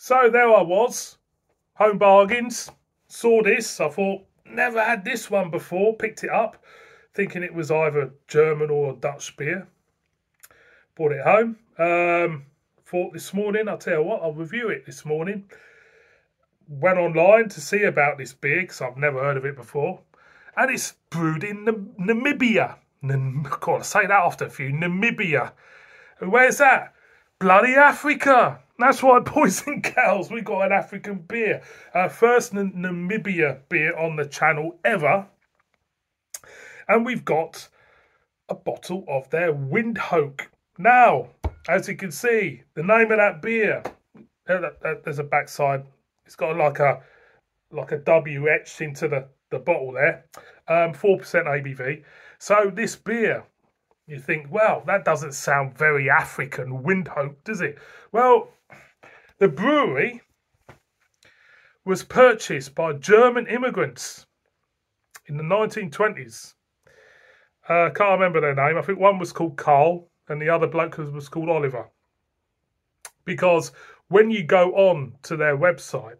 So there I was, Home Bargains, saw this, I thought, never had this one before, picked it up, thinking it was either German or Dutch beer. Brought it home, thought this morning, I'll tell you what, I'll review it this morning. Went online to see about this beer, because I've never heard of it before. And it's brewed in Namibia. God, I say that after a few, Namibia. And where's that? Bloody Africa. That's why, boys and girls, we got an African beer. First Namibia beer on the channel ever. And we've got a bottle of their Windhoek. Now, as you can see, the name of that beer, there's a backside. It's got like a W etched into the bottle there. 4% ABV. So this beer, you think, well, that doesn't sound very African, Windhoek, does it? Well, the brewery was purchased by German immigrants in the 1920s. Can't remember their name. I think one was called Carl and the other bloke was called Oliver. Because when you go on to their website,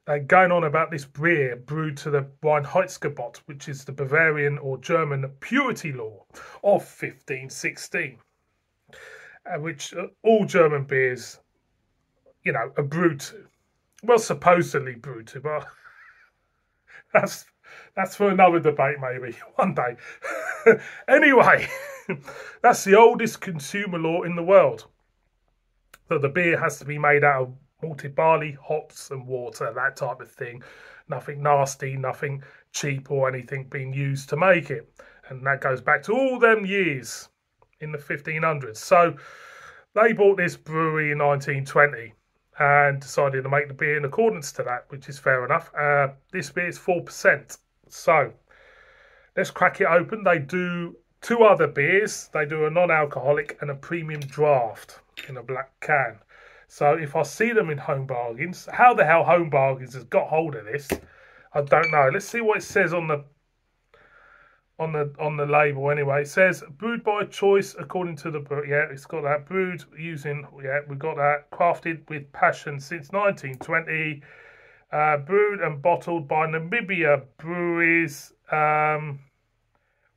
they're going on about this beer brewed to the Reinheitsgebot, which is the Bavarian or German purity law of 1516, which all German beers, you know, are brewed to. Well, supposedly brewed to, but that's for another debate maybe one day. Anyway, that's the oldest consumer law in the world. So the beer has to be made out of malted barley, hops and water, that type of thing. Nothing nasty, nothing cheap or anything being used to make it. And that goes back to all them years in the 1500s. So they bought this brewery in 1920 and decided to make the beer in accordance to that, which is fair enough. This beer is 4%. So let's crack it open. They do two other beers. They do a non-alcoholic and a premium draft in a black can. So if I see them in Home Bargains, how the hell Home Bargains has got hold of this, I don't know. Let's see what it says on the label anyway. It says brewed by choice according to the book. Yeah, it's got that. Brewed using, yeah, we've got that. Crafted with passion since 1920. Brewed and bottled by Namibia Breweries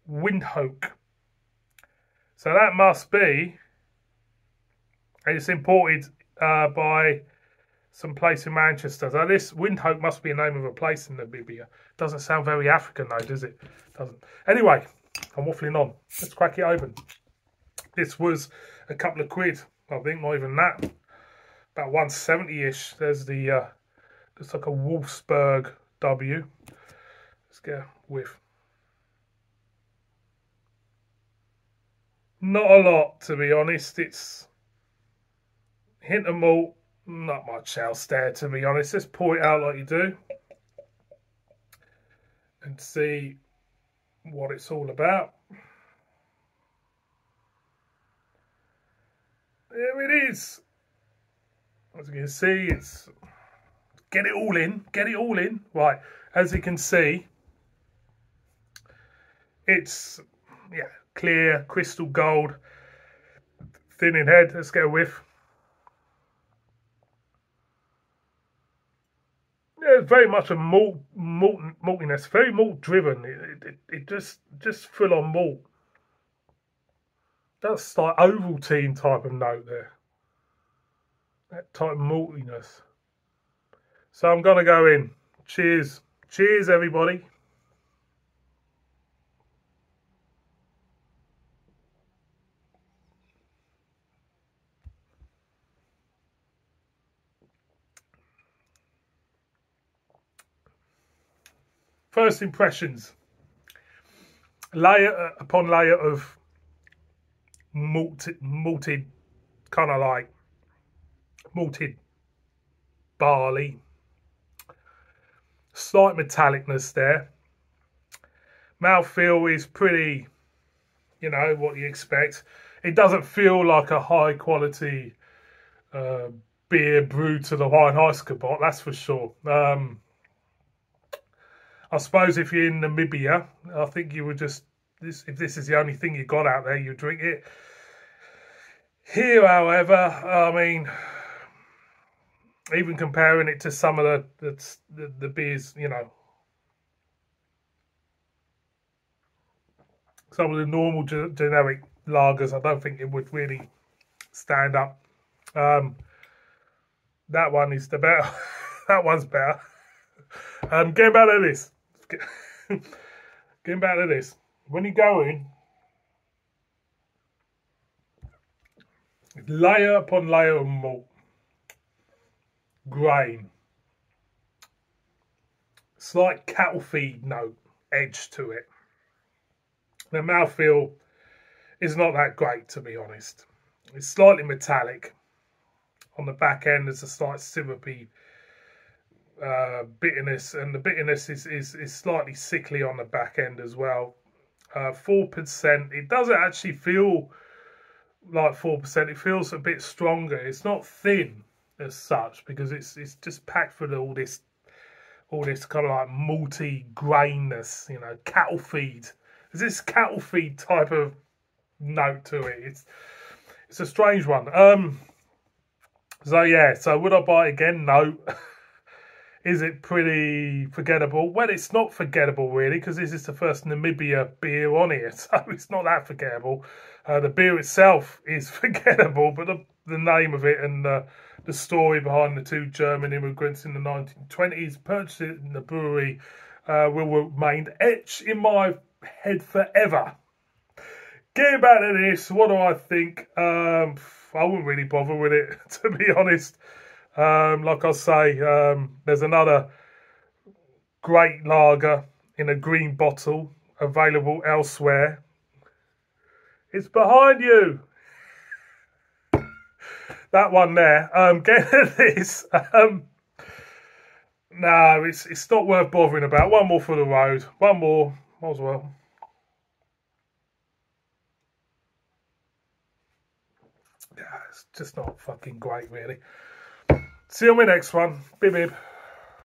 Windhoek. So that must be, and it's imported by some place in Manchester. So this Windhoek must be a name of a place in Namibia. Doesn't sound very African though, does it? Doesn't. Anyway, I'm waffling on. Let's crack it open. This was a couple of quid. I think not even that. About 170-ish. There's the looks like a Wolfsburg W. Let's get a whiff. Not a lot, to be honest. It's hint of malt, not much else there, to be honest. Let's pour it out like you do and see what it's all about. There it is. As you can see, it's get it all in. Right, as you can see, it's clear, crystal gold, thin in head. Let's get a whiff. Yeah, it's very much a maltiness, very malt driven. It just full on malt. That's like Ovaltine type of note there. That type of maltiness. So I'm gonna go in. Cheers. Cheers everybody. First impressions. Layer upon layer of malted kind of like malted barley. Slight metallicness there. Mouthfeel is pretty, you know, what you expect. It doesn't feel like a high quality beer brewed to the Reinheitsgebot, that's for sure. I suppose if you're in Namibia, I think you would just, if this is the only thing you got out there, you drink it. Here, however, I mean, even comparing it to some of the beers, you know, some of the normal generic lagers, I don't think it would really stand up. That one is the better. That one's better. Getting back to this. Getting back to this. When you go in, layer upon layer of malt, grain, slight cattle feed note, edge to it. The mouthfeel is not that great, to be honest. It's slightly metallic. On the back end, there's a slight syrupy bitterness, and the bitterness is slightly sickly on the back end as well. 4%. It doesn't actually feel like 4%. It feels a bit stronger. It's not thin as such because it's just packed full of all this kind of like malty grainness, you know, cattle feed. There's this cattle feed type of note to it. It's a strange one. So yeah, so would I buy it again? No. Is it pretty forgettable? Well, it's not forgettable really, because this is the first Namibia beer on here, so it's not that forgettable. The beer itself is forgettable, but the name of it and the story behind the two German immigrants in the 1920s purchasing the brewery will remain etched in my head forever. Getting back to this, what do I think? I wouldn't really bother with it, to be honest. Like I say, there's another great lager in a green bottle available elsewhere. It's behind you. That one there. Getting this. No, it's not worth bothering about. One more for the road. One more. Might as well. Yeah, it's just not fucking great, really. See you on my next one. Bib bib.